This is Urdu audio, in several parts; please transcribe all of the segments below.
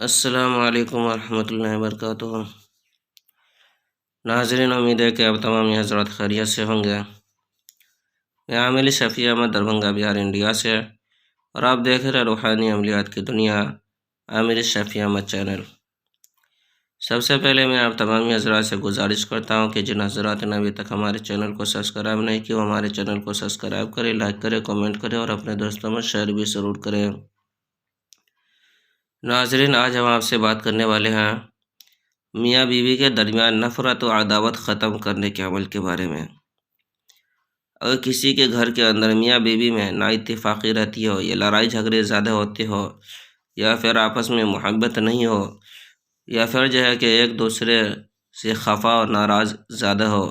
السلام علیکم ورحمۃ اللہ وبرکاتہ۔ ناظرین، امید ہے کہ آپ تمام حضرات خیریت سے ہوں گے۔ میں عامل شفیع احمد دربھنگہ بہار انڈیا سے، اور آپ دیکھ رہے روحانی عملیات کی دنیا عامل شفیع احمد چینل۔ سب سے پہلے میں آپ تمام حضرات سے گزارش کرتا ہوں کہ جن حضرات نے ابھی تک ہمارے چینل کو سبسکرائب نہیں کیا وہ ہمارے چینل کو سبسکرائب کریں، لائک کریں، کمنٹ کریں اور اپنے دوستوں میں شیئر بھی ضرور کریں۔ ناظرین، آج ہم آپ سے بات کرنے والے ہیں میاں بیوی کے درمیان نفرت و عداوت ختم کرنے کے عمل کے بارے میں۔ اگر کسی کے گھر کے اندر میاں بیوی میں نا اتفاقی رہتی ہو، یا لڑائی جھگڑے زیادہ ہوتے ہو، یا پھر آپس میں محبت نہیں ہو، یا پھر کہ ایک دوسرے سے خفا اور ناراض زیادہ ہو،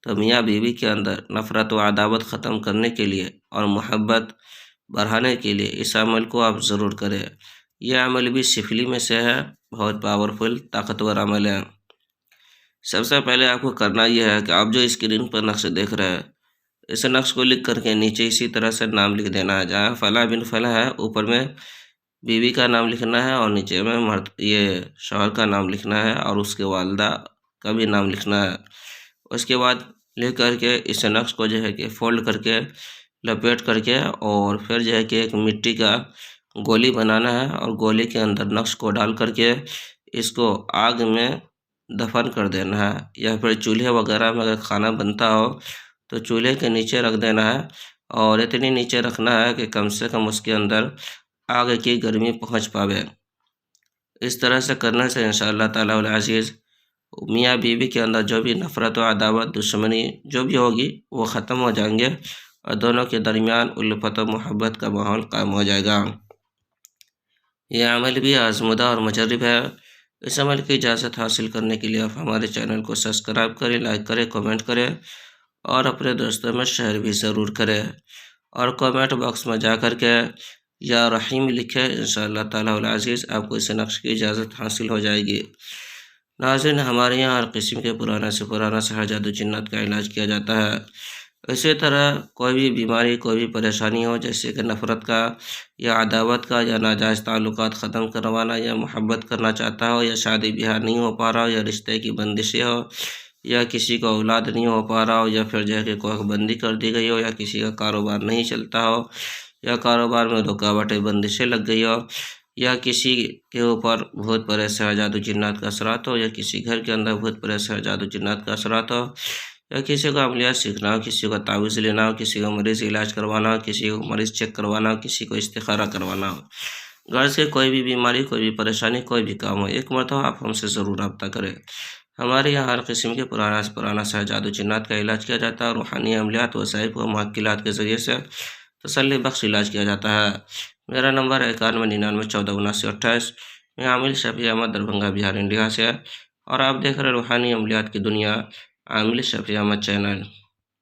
تو میاں بیوی کے اندر نفرت و عداوت ختم کرنے کے لیے اور محبت بڑھانے کے لیے اس عمل کو آپ ضرور کریں۔ یہ عمل بھی سفلی میں سے ہے، بہت پاورفل طاقتور عمل ہے۔ سب سے پہلے آپ کو کرنا یہ ہے کہ آپ جو اسکرین پر نقش دیکھ رہے ہیں، اس نقش کو لکھ کر کے نیچے اسی طرح سے نام لکھ دینا ہے۔ جہاں فلاں بن فلاں ہے، اوپر میں بیوی کا نام لکھنا ہے، اور نیچے میں یہ شوہر کا نام لکھنا ہے، اور اس کے والدہ کا بھی نام لکھنا ہے۔ اس کے بعد لکھ کر کے اس نقش کو کہ فولڈ کر کے لپیٹ کر کے، اور پھر ایک مٹی کا گولی بنانا ہے، اور گولی کے اندر نقش کو ڈال کر کے اس کو آگ میں دفن کر دینا ہے، یا پھر چولہے وغیرہ میں اگر کھانا بنتا ہو تو چولہے کے نیچے رکھ دینا ہے، اور اتنی نیچے رکھنا ہے کہ کم سے کم اس کے اندر آگ کی گرمی پہنچ پاوے۔ اس طرح سے کرنے سے انشاءاللہ تعالی العزیز میاں بیوی کے اندر جو بھی نفرت و عداوت دشمنی جو بھی ہوگی وہ ختم ہو جائیں گے، اور دونوں کے درمیان الفت و محبت کا ماحول قائم ہو جائے گا۔ یہ عمل بھی آزمودہ اور مجرب ہے۔ اس عمل کی اجازت حاصل کرنے کے لیے آپ ہمارے چینل کو سبسکرائب کریں، لائک کریں، کمنٹ کریں، اور اپنے دوستوں میں شیئر بھی ضرور کریں، اور کمنٹ باکس میں جا کر کے یا رحیم لکھیں۔ انشاءاللہ تعالی العزیز آپ کو اس نقش کی اجازت حاصل ہو جائے گی۔ ناظرین، ہمارے یہاں ہر قسم کے پرانا سے پرانا سحر جادو جنات کا علاج کیا جاتا ہے۔ اسی طرح کوئی بھی بیماری، کوئی بھی پریشانی ہو، جیسے کہ نفرت کا یا عداوت کا یا ناجائز تعلقات ختم کروانا، یا محبت کرنا چاہتا ہو، یا شادی بیاہ نہیں ہو پا رہا ہو، یا رشتے کی بندشیں ہو، یا کسی کو اولاد نہیں ہو پا رہا ہو، یا پھر کہ کوئی بندی کر دی گئی ہو، یا کسی کا کاروبار نہیں چلتا ہو، یا کاروبار میں رکاوٹیں بندشیں لگ گئی ہو، یا کسی کے اوپر بہت بڑے سحر جادو جنات کا اثرات ہو، یا کسی گھر کے اندر بہت بڑے سحر جادو جنات کا اثرات ہو، یا کسی کو عملیات سیکھنا ہو، کسی کو تعویذ لینا ہو، کسی کو مریض علاج کروانا ہو، کسی کو مریض چیک کروانا ہو، کسی کو استخارہ کروانا ہو، گھر سے کوئی بھی بیماری، کوئی بھی پریشانی، کوئی بھی کام ہو، ایک مرتبہ آپ ہم سے ضرور رابطہ کریں۔ ہمارے یہاں ہر قسم کے پرانا سے پرانا سحر جادو جنات کا علاج کیا جاتا ہے، روحانی عملیات، وظائف و معقلات کے ذریعے سے تسلی بخش علاج کیا جاتا ہے۔ میرا نمبر ہے 9199147928۔ میں عامل شفیع احمد دربھنگہ بہار انڈیا سے، اور آپ دیکھ رہے روحانی عملیات کی دنیا عامل شفیع احمد چینل۔